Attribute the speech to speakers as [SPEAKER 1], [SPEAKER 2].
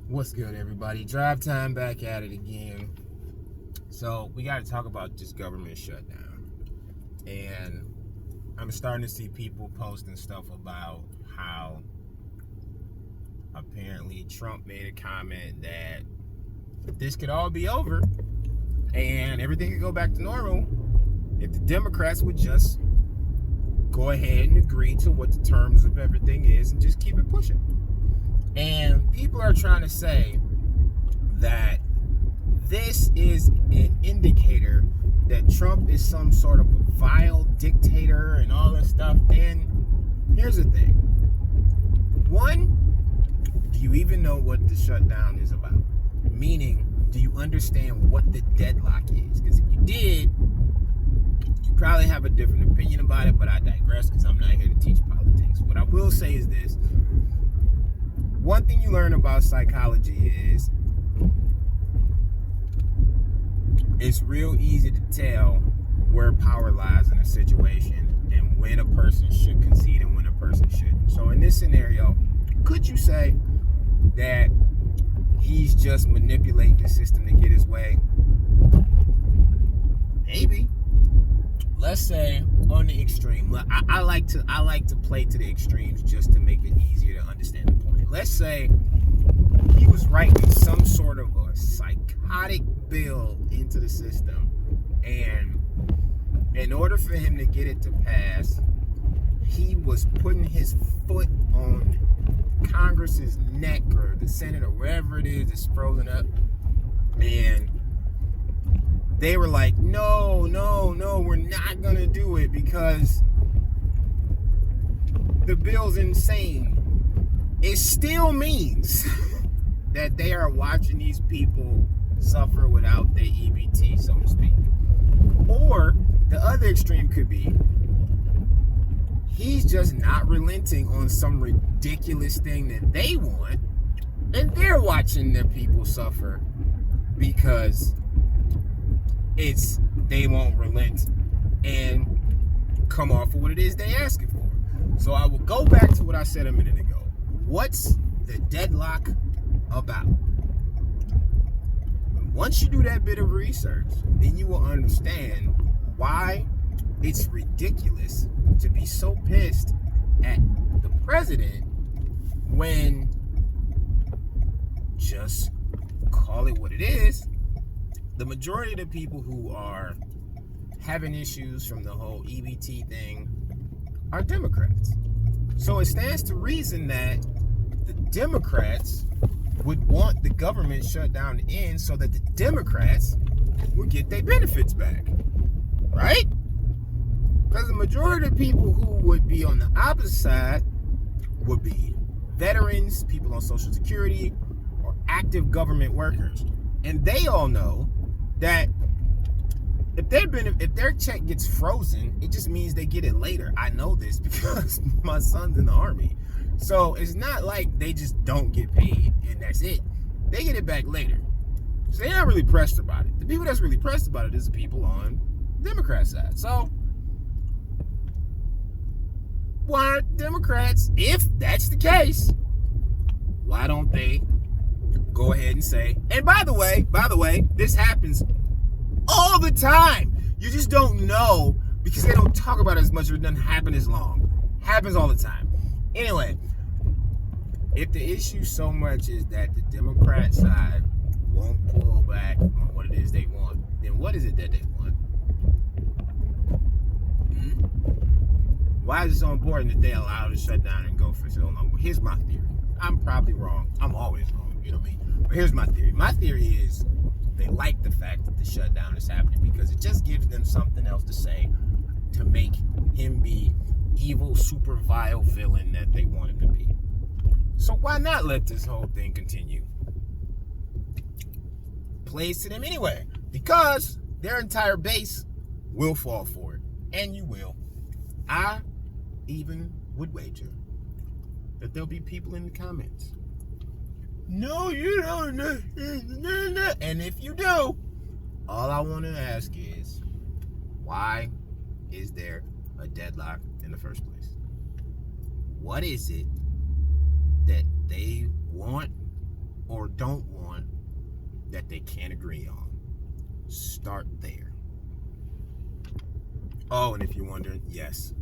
[SPEAKER 1] What's good, everybody? Drive time back at it again. So we got to talk about this government shutdown. And I'm starting to see people posting stuff about how apparently Trump made a comment that this could all be over and everything could go back to normal if the Democrats would just go ahead and agree to what the terms of everything is and just keep it pushing. And people are trying to say that this is an indicator that Trump is some sort of a vile dictator and all this stuff. And here's the thing. One, do you even know what the shutdown is about? Meaning, do you understand what the deadlock is? Because if you did, you probably have a different opinion about it, but I digress because I'm not here to teach politics. What I will say is this. One thing you learn about psychology is it's real easy to tell where power lies in a situation and when a person should concede and when a person shouldn't. So in this scenario, could you say that he's just manipulating the system to get his way? Maybe. Let's say on the extreme. I like to play to the extremes just to make it easier to understand the point. Let's say he was writing some sort of a psychotic bill into the system, and in order for him to get it to pass, he was putting his foot on Congress's neck or the Senate or wherever it is that's frozen up, and they were like, no, we're not going to do it because the bill's insane. It still means that they are watching these people suffer without their EBT, so to speak. Or the other extreme could be he's just not relenting on some ridiculous thing that they want, and they're watching their people suffer because they won't relent and come off of what it is they asking for. So I will go back to what I said a minute ago. What's the deadlock about? Once you do that bit of research, then you will understand why it's ridiculous to be so pissed at the president when just call it what it is. The majority of the people who are having issues from the whole EBT thing are Democrats. So it stands to reason that the Democrats would want the government shutdown to end so that the Democrats would get their benefits back. Right? Because the majority of the people who would be on the opposite side would be veterans, people on Social Security, or active government workers. And they all know that if their check gets frozen, it just means they get it later. I know this because my son's in the Army. So it's not like they just don't get paid and that's it. They get it back later. So they're not really pressed about it. The people that's really pressed about it is the people on the Democrat side. So why aren't Democrats, if that's the case, why don't they go ahead and say, and by the way, this happens all the time. You just don't know because they don't talk about it as much or it doesn't happen as long. Happens all the time. Anyway, if the issue so much is that the Democrat side won't pull back on what it is they want, then what is it that they want? Why is it so important that they allow the shutdown and go for so long? Well, here's my theory. I'm probably wrong. I'm always wrong, you know what I mean? But here's my theory. My theory is they like the fact that the shutdown is happening because it just gives them something else to say to make him be evil, super vile villain that they want him to be. So why not let this whole thing continue? Plays to them anyway, because their entire base will fall for it, and you will. I even would wager that there'll be people in the comments. No, you don't know. And if you do, all I want to ask is, why is there a deadlock in the first place? What is it that they want or don't want that they can't agree on. Start there. Oh, and if you're wondering, yes,